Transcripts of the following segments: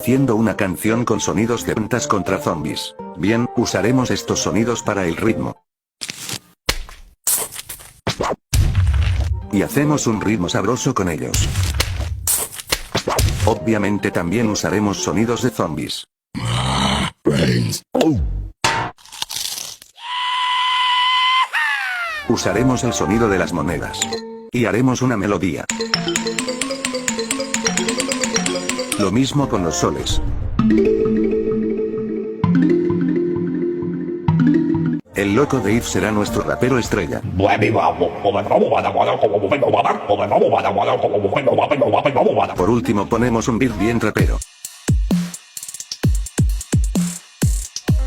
haciendo una canción con sonidos de ventas contra zombies. Bien, usaremos estos sonidos para el ritmo. Y hacemos un ritmo sabroso con ellos. Obviamente también usaremos sonidos de zombies. Usaremos el sonido de las monedas. Y haremos una melodía. Lo mismo con los soles. El loco Dave será nuestro rapero estrella. Por último ponemos un beat bien rapero.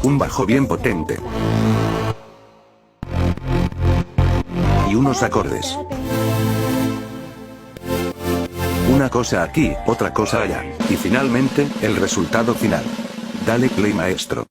Un bajo bien potente. Y unos acordes. Una cosa aquí, otra cosa allá. Y finalmente, el resultado final. Dale play, maestro.